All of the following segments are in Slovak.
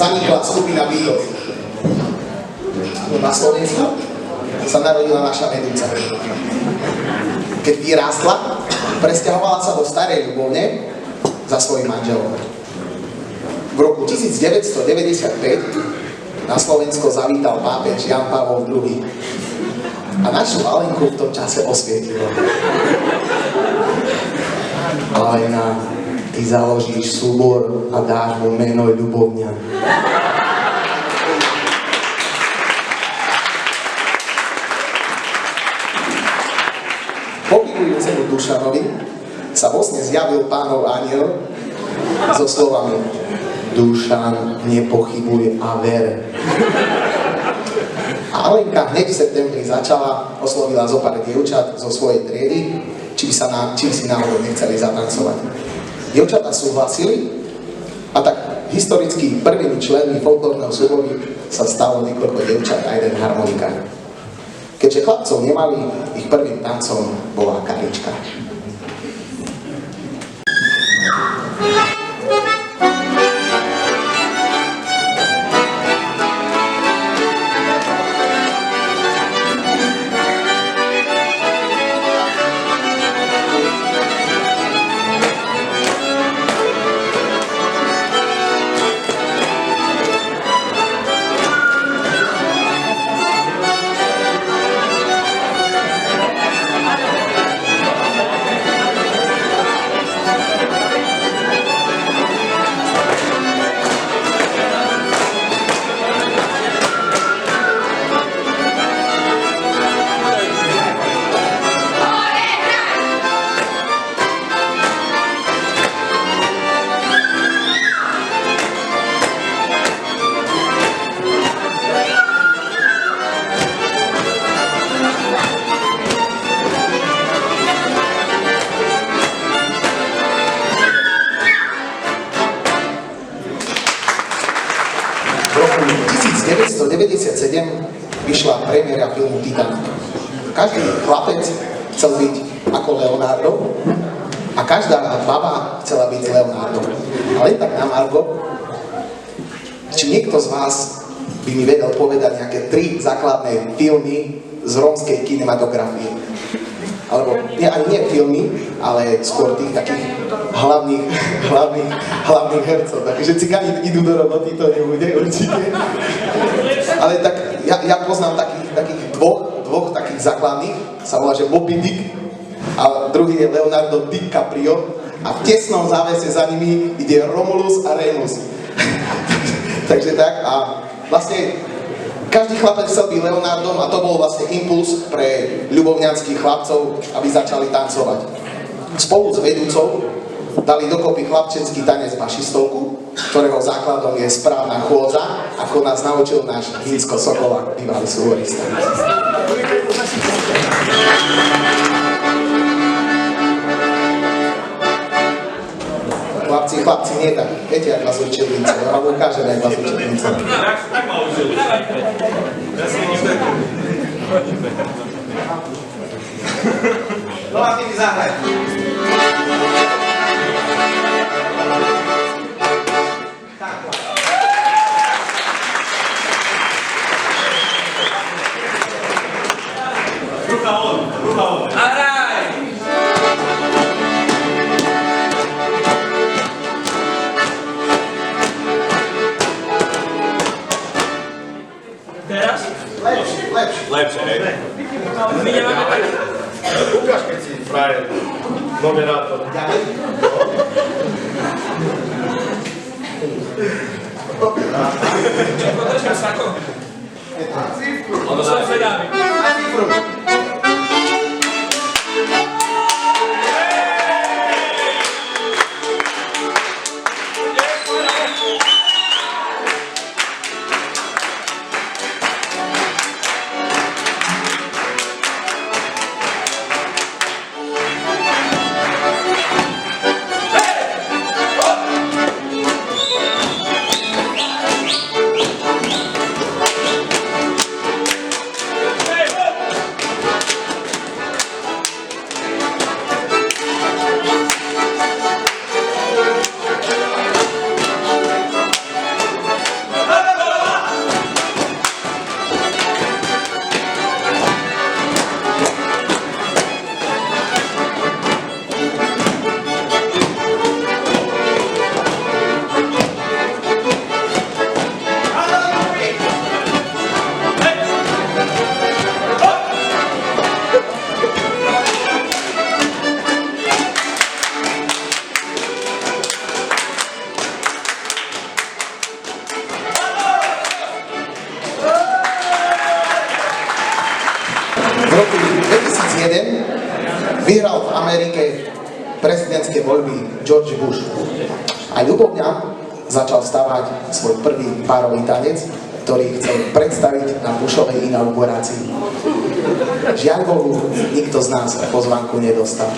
zanikla skupina Beatles. Na Slovensku sa narodila naša Meduza. Keď vyrástla, presťahovala sa do Starej Ľubovne za svojím manželom. V roku 1995 na Slovensko zavítal pápež Jan Pavol II. A našu Alenku v tom čase osvietil. Alena, ty založíš súbor a dáš mu meno Ľubovňa. Po milujúcemu Dušanovi sa vlastne zjavil Pánov anjel so slovami: Dušan, nepochybuj a ver. A Alenka hneď v septembri začala, oslovila zo pár dievčat zo svojej triedy, či si náhodou nechceli zatancovať. Dievčatá súhlasili a tak historicky prvými členmi folklórneho súboru sa stalo niekoľko dievčat a jeden harmonikár. Keďže chlapcov nemali, ich prvým tancom bola karička. V roku 1997 vyšla premiéra filmu Titanic. Každý chlapec chcel byť ako Leonardo a každá baba chcela byť Leonardo. Ale tak na margo, či niekto z vás by mi vedel povedať nejaké 3 základné filmy z rómskej kinematografie. Alebo ani nie filmy, ale skôr tých takých hlavných hercov. Takže cigáni idú do roboty, to nebude určite. Ale tak ja poznám takých dvoch takých základných, sa volá, že Moby Dick a druhý je Leonardo DiCaprio a v tesnom závese za nimi ide Romulus a Remus. Takže tak a vlastne každý chlapec chcel byť Leonardom a to bol vlastne impuls pre ľubovňanských chlapcov, aby začali tancovať. Spolu s vedúcou dali dokopy chlapčenský tanec bašistovku, ktorého základom je správna chôdza, ako nás naučil náš Hinsko Sokola, bývalý súborista. Chlapci, nie tak. Viete, jak vás učil Vince, alebo ukážeme, jak vás učil Vince. Tak ma učil. Ja som no a ty mi zahraj. Ruka on. Zahraj! Teraz? Lepšie, hej. My nemáme tak. Ukáž, keď si frajer, moderátor. Podržím sa ako. Ono sa zvedáme. vyhral v Amerike prezidentské voľby George Bush. A ľubovňa začal stavať svoj prvý párový tanec, ktorý chcel predstaviť na Bushovej inaugurácii. Žiaľ Bohu, nikto z nás pozvánku nedostal.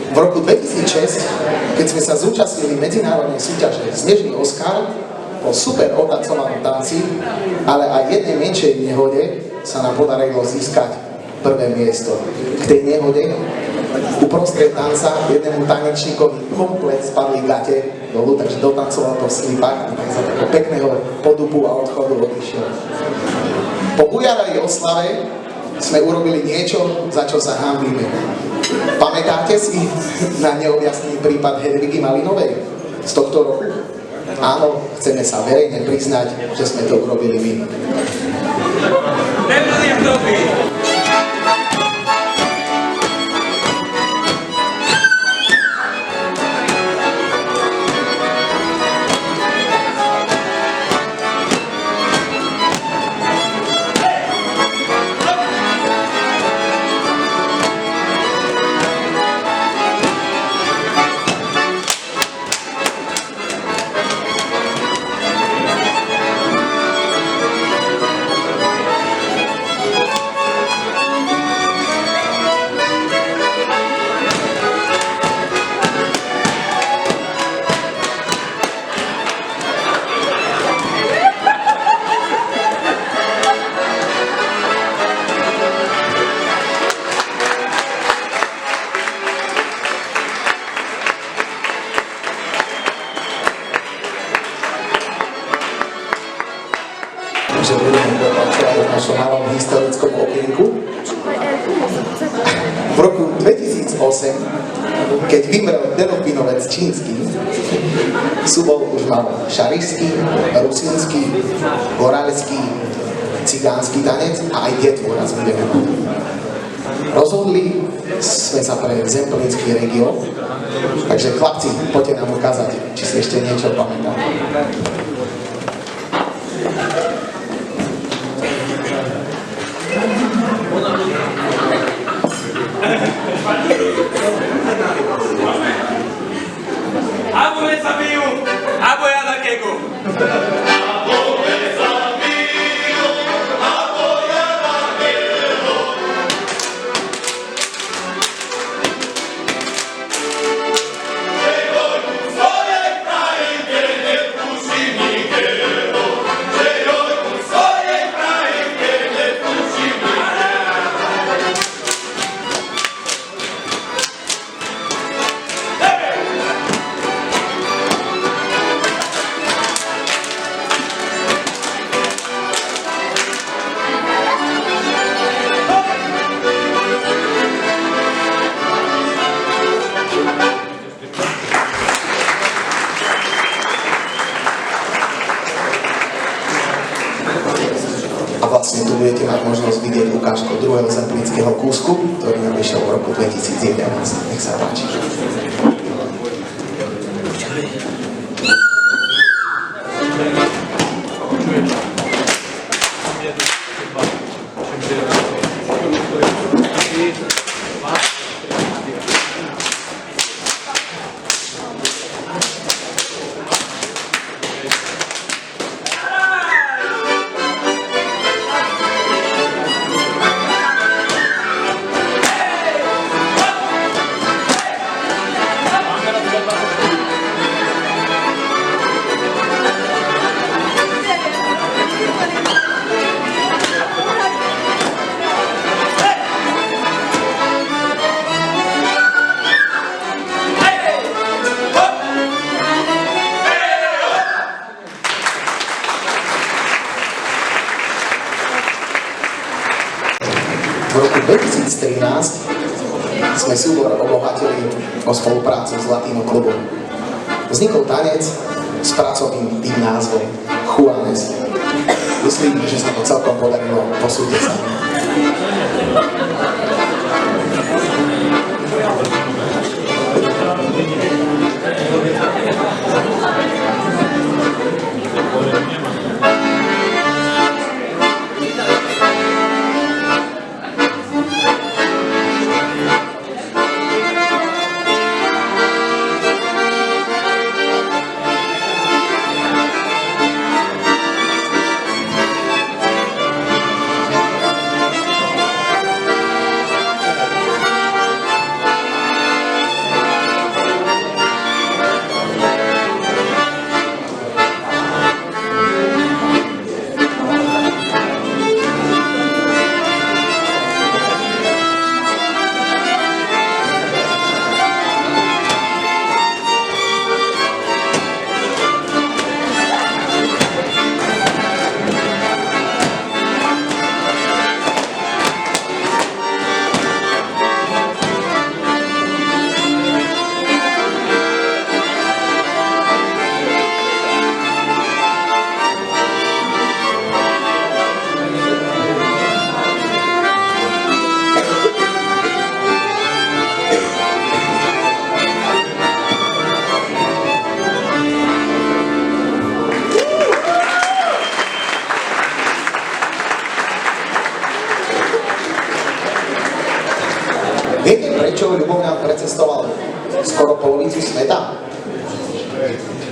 V roku 2006, keď sme sa zúčastnili medzinárodnej súťaže Snežný Oskar, po super otancovanom tanci, ale aj jednej menšej nehode sa nám podarilo získať prvé miesto. K tej nehode uprostred tanca jednému tanečníkovi komplet spadli gate dolu, takže dotancoval to v slipách, tak za takého pekného podupu a odchodu odišiel. Po bujarej oslave sme urobili niečo, za čo sa hanbíme. Pamätáte si na neobjasnený prípad Hedvigy Malinovej z tohto roku? Áno, chceme sa verejne priznať, že sme to urobili my. Že budeme pokračovať v našom malom historickom okienku. V roku 2008, keď vymrel Delfinovec čínsky, Subol už mal šarišský, rusínsky, goralský, cigánsky tanec a aj detvu raz budeme mať. Rozhodli sme sa pre Zemplínsky región, takže chlapci, poďte nám ukázať, či si ešte niečo pamätáte. Abo je sa bijú, abo ja na keku. Vlastne tu budete mať možnosť vidieť ukážku druhého zemplínskeho kúsku, ktorý nám vyšiel v roku 2011. Nech sa páči. 2013 sme súbor obohatili o spoluprácu s Latino klubom. Vznikol tanec s pracovným tým názvom Juanes. Myslím, že sa to celkom podarilo, posúďte sa. Viete, prečo Ľubomňan precestoval skoro polovicu sveta?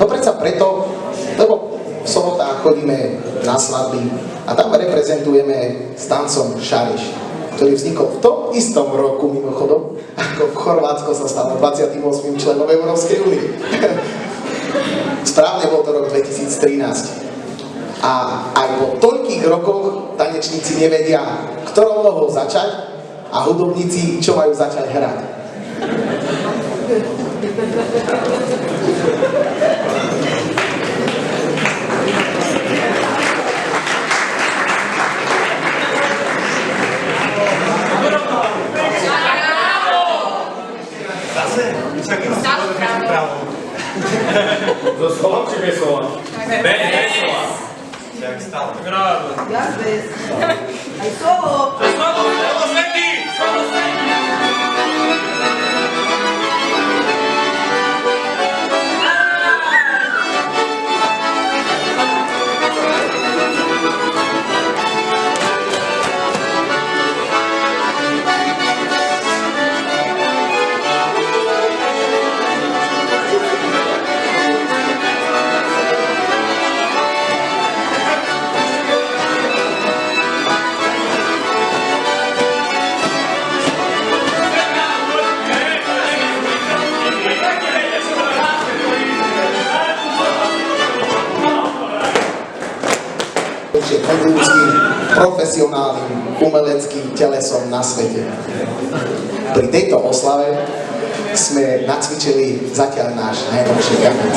No predsa preto, lebo v sobotách chodíme na svadby a tam reprezentujeme s tancom Šariš, ktorý vznikol v tom istom roku mimochodom, ako Chorvátsko sa stalo 28. členom Európskej únie. Správne bol to rok 2013. A aj po toľkých rokoch tanečníci nevedia, ktorou nohou začať, a hudobníci, čo majú začať hrať. So slovom či bez slova? Bez slova. Jak stále. Jak bez? Aj slovo. Slovo svetý! Slovo svetý! Budúcim profesionálnym umeleckým telesom na svete. Pri tejto oslave sme nacvičili zatiaľ náš najnovší tanec.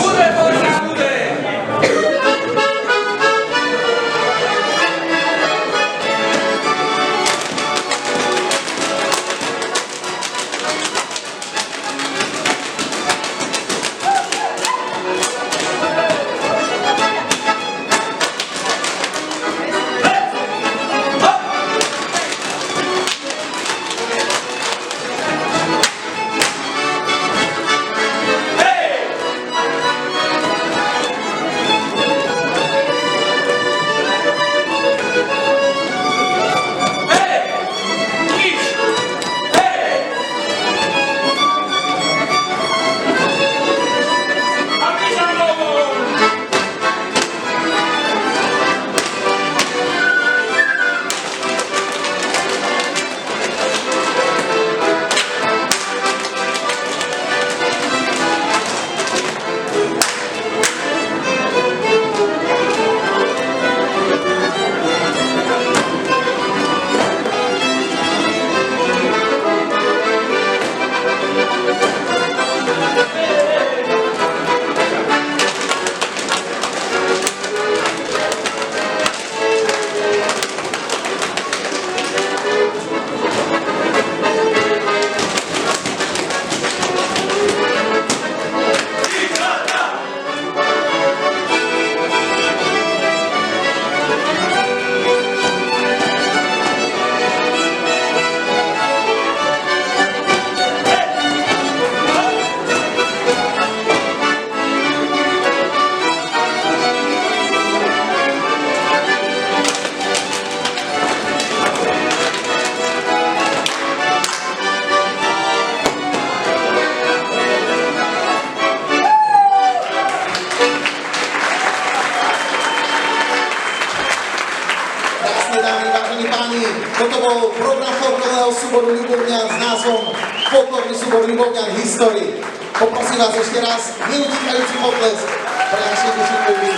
Toto bol program folklórneho súboru Ľubovňan s názvom Folklórny súbor Ľubovňan History. Poprosím vás ešte raz, neutíkajúci potlesk pre našich duších ľudí.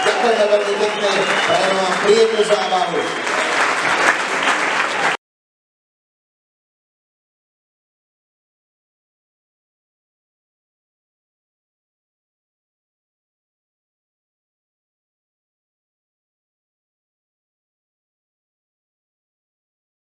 Ďakujeme veľmi pekne, prajem vám príjemnú zábavu.